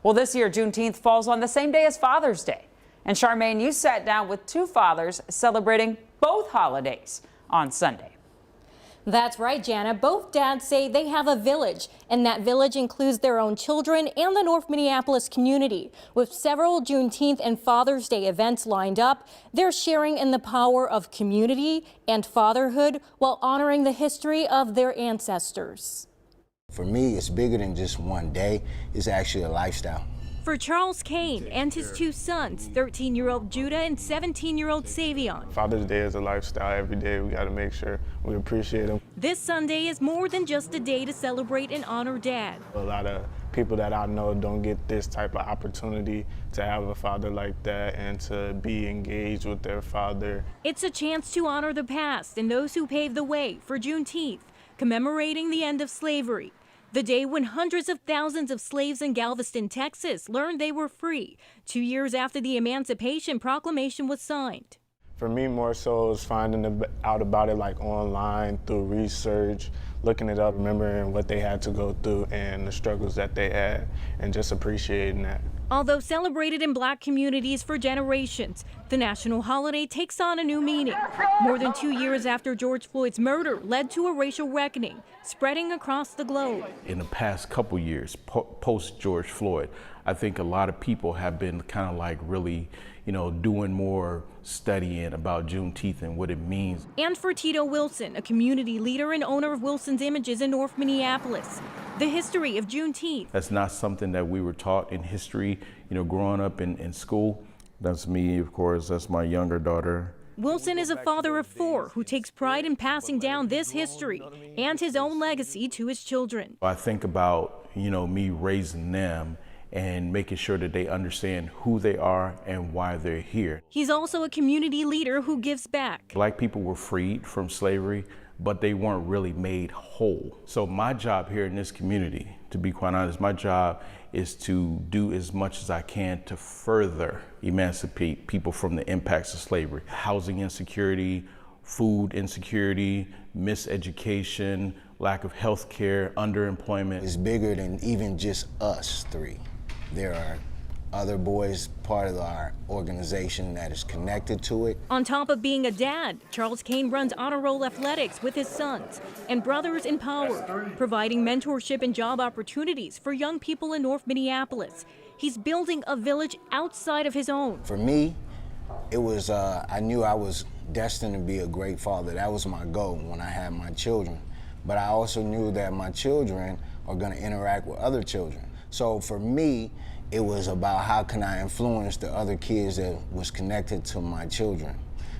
Well, this year, Juneteenth falls on the same day as Father's Day. And Charmaine, you sat down with two fathers celebrating both holidays on Sunday. That's right, Jana. Both dads say they have a village, and that village includes their own children and the North Minneapolis community. With several Juneteenth and Father's Day events lined up, they're sharing in the power of community and fatherhood while honoring the history of their ancestors. For me, it's bigger than just one day. It's actually a lifestyle. For Charles Kane and his two sons, 13-year-old Judah and 17-year-old Savion. Father's Day is a lifestyle. Every day we got to make sure we appreciate him. This Sunday is more than just a day to celebrate and honor Dad. A lot of people that I know don't get this type of opportunity to have a father like that and to be engaged with their father. It's a chance to honor the past and those who paved the way for Juneteenth, commemorating the end of slavery. The day when hundreds of thousands of slaves in Galveston, Texas learned they were free, 2 years after the Emancipation Proclamation was signed. For me, more so is finding out about it like online through research, looking it up, remembering what they had to go through and the struggles that they had, and just appreciating that. Although celebrated in Black communities for generations, the national holiday takes on a new meaning. More than 2 years after George Floyd's murder led to a racial reckoning, spreading across the globe. In the past couple years, post George Floyd, I think a lot of people have been kind of like really, doing more studying about Juneteenth and what it means. And for Tito Wilson, a community leader and owner of Wilson's Images in North Minneapolis, the history of Juneteenth. That's not something that we were taught in history, growing up in school. That's me, of course, that's my younger daughter. Wilson is a father of 4 who takes pride in passing down this history and his own legacy to his children. I think about, me raising them and making sure that they understand who they are and why they're here. He's also a community leader who gives back. Black people were freed from slavery, but they weren't really made whole. So my job here in this community, to be quite honest, my job is to do as much as I can to further emancipate people from the impacts of slavery. Housing insecurity, food insecurity, miseducation, lack of health care, underemployment. It's bigger than even just us 3. There are other boys part of our organization that is connected to it. On top of being a dad, Charles Kane runs honor roll athletics with his sons and Brothers in Power, providing mentorship and job opportunities for young people in North Minneapolis. He's building a village outside of his own. For me, it was, I knew I was destined to be a great father. That was my goal when I had my children. But I also knew that my children are gonna interact with other children. So for me, it was about how can I influence the other kids that was connected to my children.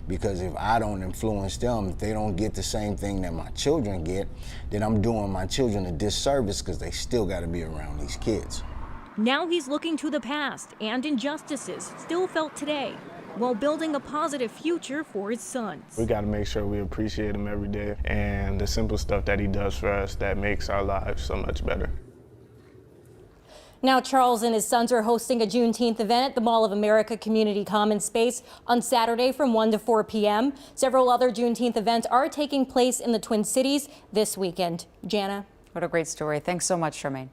Because if I don't influence them, if they don't get the same thing that my children get, then I'm doing my children a disservice because they still gotta be around these kids. Now he's looking to the past and injustices still felt today, while building a positive future for his sons. We got to make sure we appreciate him every day and the simple stuff that he does for us that makes our lives so much better. Now Charles and his sons are hosting a Juneteenth event at the Mall of America Community Commons Space on Saturday from 1 to 4 p.m. Several other Juneteenth events are taking place in the Twin Cities this weekend. Jana. What a great story. Thanks so much, Charmaine.